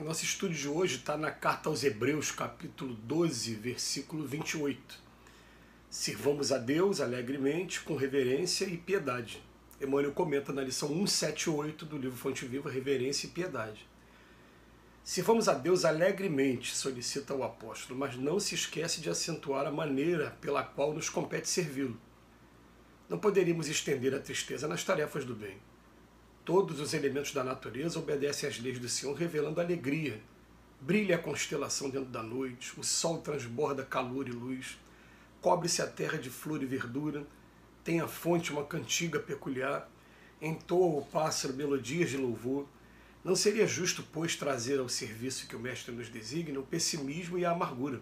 Nosso estudo de hoje está na carta aos Hebreus, capítulo 12, versículo 28. Sirvamos a Deus alegremente, com reverência e piedade. Emmanuel comenta na lição 178 do livro Fonte Viva, Reverência e Piedade. Sirvamos a Deus alegremente, solicita o apóstolo, mas não se esquece de acentuar a maneira pela qual nos compete servi-lo. Não poderíamos estender a tristeza nas tarefas do bem. Todos os elementos da natureza obedecem às leis do Senhor, revelando alegria. Brilha a constelação dentro da noite, o sol transborda calor e luz, cobre-se a terra de flor e verdura, tem a fonte uma cantiga peculiar, entoa o pássaro melodias de louvor. Não seria justo, pois, trazer ao serviço que o Mestre nos designa o pessimismo e a amargura.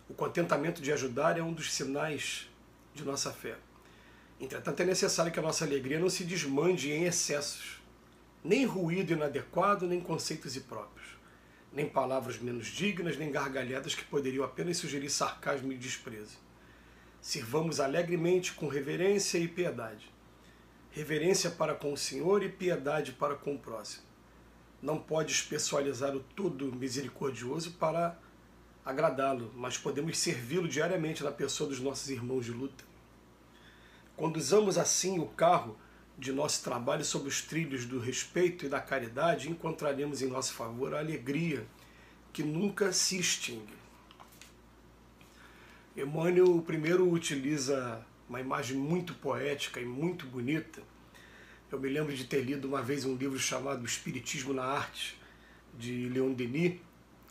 O contentamento de ajudar é um dos sinais de nossa fé. Entretanto, é necessário que a nossa alegria não se desmande em excessos, nem ruído inadequado, nem conceitos impróprios, nem palavras menos dignas, nem gargalhadas que poderiam apenas sugerir sarcasmo e desprezo. Sirvamos alegremente com reverência e piedade. Reverência para com o Senhor e piedade para com o próximo. Não podes pessoalizar o todo misericordioso para agradá-lo, mas podemos servi-lo diariamente na pessoa dos nossos irmãos de luta. Conduzamos assim o carro de nosso trabalho sobre os trilhos do respeito e da caridade e encontraremos em nosso favor a alegria que nunca se extingue. Emmanuel primeiro utiliza uma imagem muito poética e muito bonita. Eu me lembro de ter lido uma vez um livro chamado Espiritismo na Arte, de Leon Denis,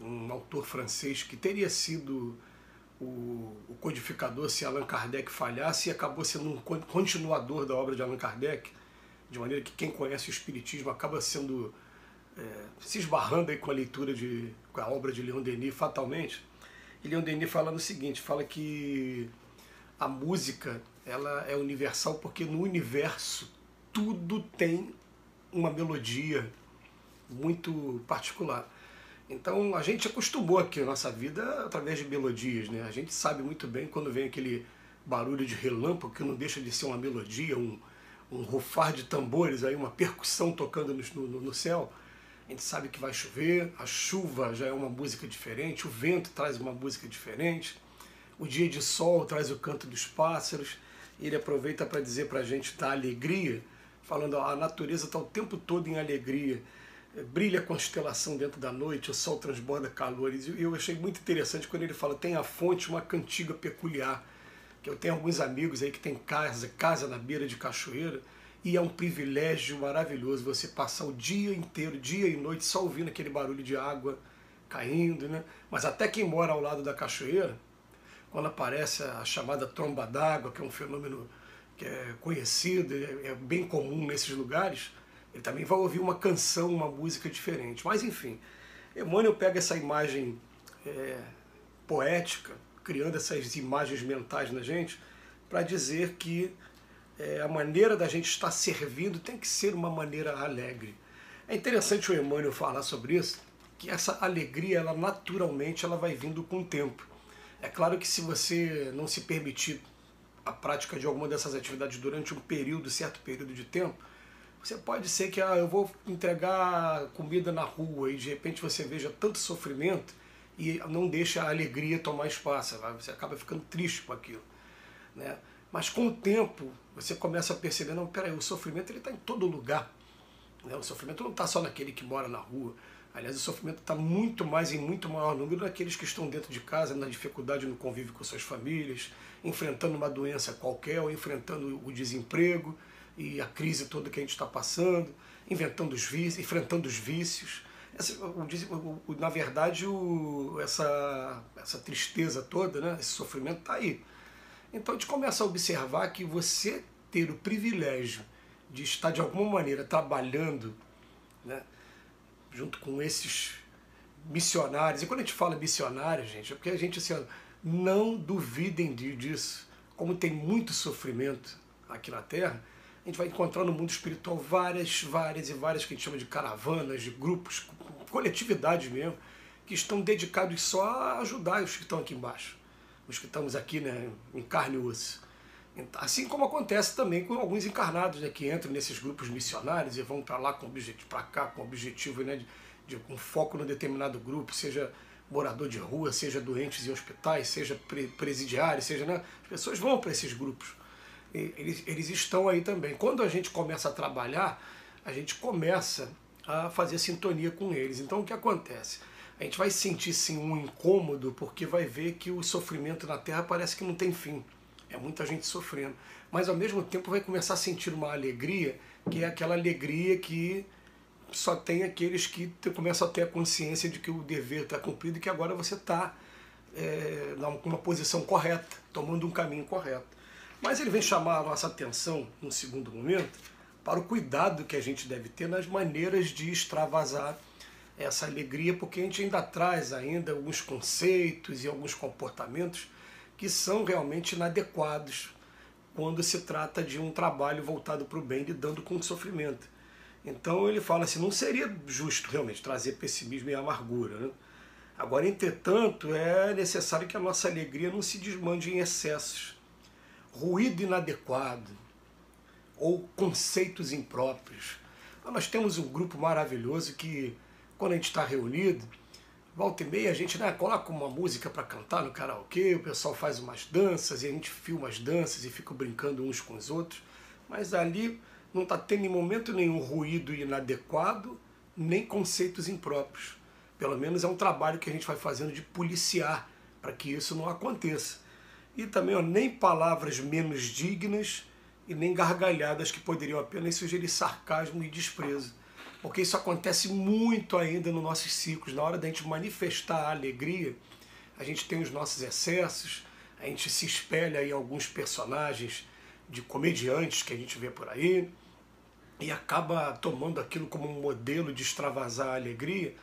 um autor francês que teria sido o codificador se Allan Kardec falhasse e acabou sendo um continuador da obra de Allan Kardec, de maneira que quem conhece o Espiritismo acaba sendo se esbarrando aí com a leitura com a obra de Leon Denis fatalmente. E Leon Denis fala no seguinte, fala que a música ela é universal porque no universo tudo tem uma melodia muito particular. Então a gente acostumou aqui a nossa vida através de melodias, né? A gente sabe muito bem quando vem aquele barulho de relâmpago, que não deixa de ser uma melodia, um rufar de tambores, aí, uma percussão tocando no céu. A gente sabe que vai chover, a chuva já é uma música diferente, o vento traz uma música diferente, o dia de sol traz o canto dos pássaros. Ele aproveita para dizer para a gente da alegria, falando a natureza está o tempo todo em alegria. Brilha a constelação dentro da noite, o sol transborda calores. E eu achei muito interessante quando ele fala, tem a fonte uma cantiga peculiar, que eu tenho alguns amigos aí que tem casa na beira de cachoeira, e é um privilégio maravilhoso você passar o dia inteiro, dia e noite, só ouvindo aquele barulho de água caindo, né? Mas até quem mora ao lado da cachoeira, quando aparece a chamada tromba d'água, que é um fenômeno que é conhecido, é bem comum nesses lugares, ele também vai ouvir uma canção, uma música diferente. Mas enfim, Emmanuel pega essa imagem poética, criando essas imagens mentais na gente, para dizer que a maneira da gente estar servindo tem que ser uma maneira alegre. É interessante o Emmanuel falar sobre isso, que essa alegria, ela naturalmente ela vai vindo com o tempo. É claro que se você não se permitir a prática de alguma dessas atividades durante certo período de tempo, você pode ser que eu vou entregar comida na rua e de repente você veja tanto sofrimento e não deixa a alegria tomar espaço, você acaba ficando triste com aquilo, né? Mas com o tempo você começa a perceber, não, peraí, o sofrimento está em todo lugar, né? O sofrimento não está só naquele que mora na rua, aliás o sofrimento está em muito maior número naqueles que estão dentro de casa, na dificuldade no convívio com suas famílias, enfrentando uma doença qualquer, ou enfrentando o desemprego, e a crise toda que a gente está passando, enfrentando os vícios. Na verdade, essa tristeza toda, né, esse sofrimento está aí. Então a gente começa a observar que você ter o privilégio de estar de alguma maneira trabalhando, né, junto com esses missionários, e quando a gente fala missionários, gente, é porque a gente assim, não duvidem disso, como tem muito sofrimento aqui na Terra, a gente vai encontrar no mundo espiritual várias que a gente chama de caravanas, de grupos, coletividades mesmo, que estão dedicados só a ajudar os que estão aqui embaixo, os que estamos aqui, né, em carne e osso. Assim como acontece também com alguns encarnados, né, que entram nesses grupos missionários e vão para lá com objetivo, para cá com o objetivo, né, com foco no determinado grupo, seja morador de rua, seja doentes em hospitais, seja presidiários, seja, né? As pessoas vão para esses grupos. Eles estão aí também. Quando a gente começa a trabalhar, a gente começa a fazer sintonia com eles. Então o que acontece? A gente vai sentir sim um incômodo, porque vai ver que o sofrimento na Terra parece que não tem fim. É muita gente sofrendo. Mas ao mesmo tempo vai começar a sentir uma alegria, que é aquela alegria que só tem aqueles que começam a ter a consciência de que o dever está cumprido e que agora você está numa posição correta, tomando um caminho correto. Mas ele vem chamar a nossa atenção, num segundo momento, para o cuidado que a gente deve ter nas maneiras de extravasar essa alegria, porque a gente ainda traz ainda alguns conceitos e alguns comportamentos que são realmente inadequados quando se trata de um trabalho voltado para o bem, lidando com o sofrimento. Então ele fala assim, não seria justo realmente trazer pessimismo e amargura, né? Agora, entretanto, é necessário que a nossa alegria não se desmande em excessos. Ruído inadequado ou conceitos impróprios. Nós temos um grupo maravilhoso que, quando a gente está reunido, volta e meia a gente coloca uma música para cantar no karaokê, o pessoal faz umas danças e a gente filma as danças e fica brincando uns com os outros, mas ali não está tendo em momento nenhum ruído inadequado, nem conceitos impróprios. Pelo menos é um trabalho que a gente vai fazendo de policiar para que isso não aconteça. E também nem palavras menos dignas e nem gargalhadas que poderiam apenas sugerir sarcasmo e desprezo. Porque isso acontece muito ainda nos nossos ciclos. Na hora da gente manifestar a alegria, a gente tem os nossos excessos, a gente se espelha em alguns personagens de comediantes que a gente vê por aí e acaba tomando aquilo como um modelo de extravasar a alegria,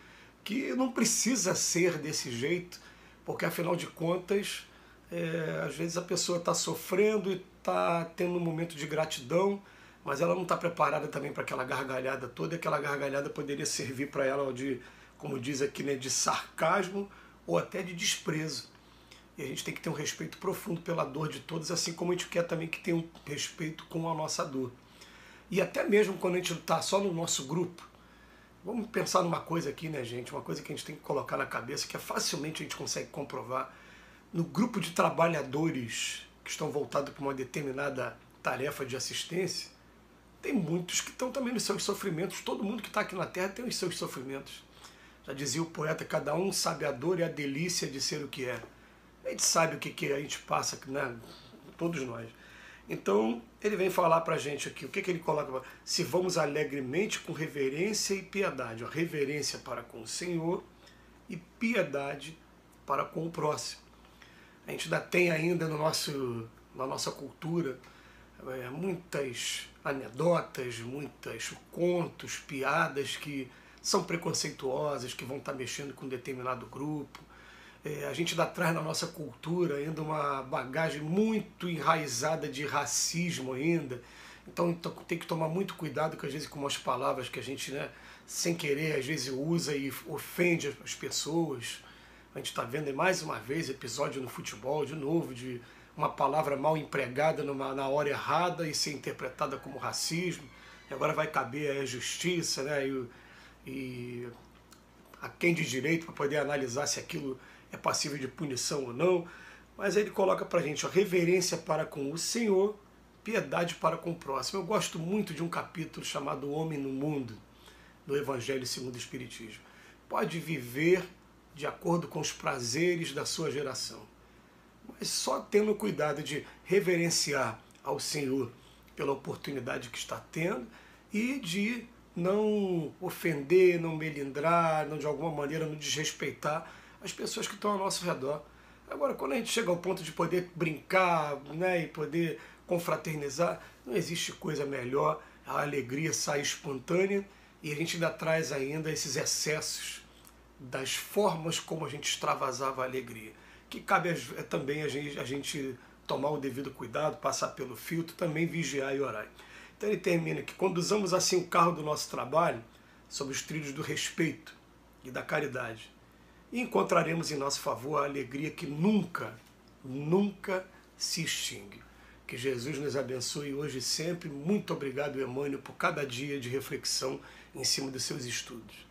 que não precisa ser desse jeito, porque afinal de contas, às vezes a pessoa está sofrendo e está tendo um momento de gratidão, mas ela não está preparada também para aquela gargalhada toda, e aquela gargalhada poderia servir para ela de, como diz aqui, né, de sarcasmo ou até de desprezo. E a gente tem que ter um respeito profundo pela dor de todos, assim como a gente quer também que tenha um respeito com a nossa dor. E até mesmo quando a gente está só no nosso grupo, vamos pensar numa coisa aqui, né, gente? Uma coisa que a gente tem que colocar na cabeça, que facilmente a gente consegue comprovar. No grupo de trabalhadores que estão voltados para uma determinada tarefa de assistência, tem muitos que estão também nos seus sofrimentos. Todo mundo que está aqui na Terra tem os seus sofrimentos. Já dizia o poeta, cada um sabe a dor e a delícia de ser o que é. A gente sabe o que a gente passa, né? Todos nós. Então, ele vem falar para a gente aqui, o que ele coloca? Se vamos alegremente com reverência e piedade. Reverência para com o Senhor e piedade para com o próximo. A gente ainda tem ainda na nossa cultura muitas anedotas, muitos contos, piadas que são preconceituosas, que vão estar mexendo com um determinado grupo. A gente ainda traz na nossa cultura ainda uma bagagem muito enraizada de racismo ainda. Então tem que tomar muito cuidado às vezes com umas palavras que a gente, né, sem querer, às vezes usa e ofende as pessoas. A gente está vendo mais uma vez episódio no futebol, de novo, de uma palavra mal empregada na hora errada e ser interpretada como racismo. E agora vai caber a justiça, né, e a quem de direito para poder analisar se aquilo é passível de punição ou não. Mas ele coloca para a gente reverência para com o Senhor, piedade para com o próximo. Eu gosto muito de um capítulo chamado O Homem no Mundo, do Evangelho segundo o Espiritismo. Pode viver de acordo com os prazeres da sua geração, mas só tendo cuidado de reverenciar ao Senhor pela oportunidade que está tendo e de não ofender, não melindrar, não de alguma maneira não desrespeitar as pessoas que estão ao nosso redor. Agora, quando a gente chega ao ponto de poder brincar, né, e poder confraternizar, não existe coisa melhor, a alegria sai espontânea e a gente ainda traz ainda esses excessos das formas como a gente extravasava a alegria, que cabe também a gente tomar o devido cuidado, passar pelo filtro, também vigiar e orar. Então ele termina que conduzamos assim o carro do nosso trabalho sob os trilhos do respeito e da caridade, e encontraremos em nosso favor a alegria que nunca, nunca se extingue. Que Jesus nos abençoe hoje e sempre. Muito obrigado, Emmanuel, por cada dia de reflexão em cima dos seus estudos.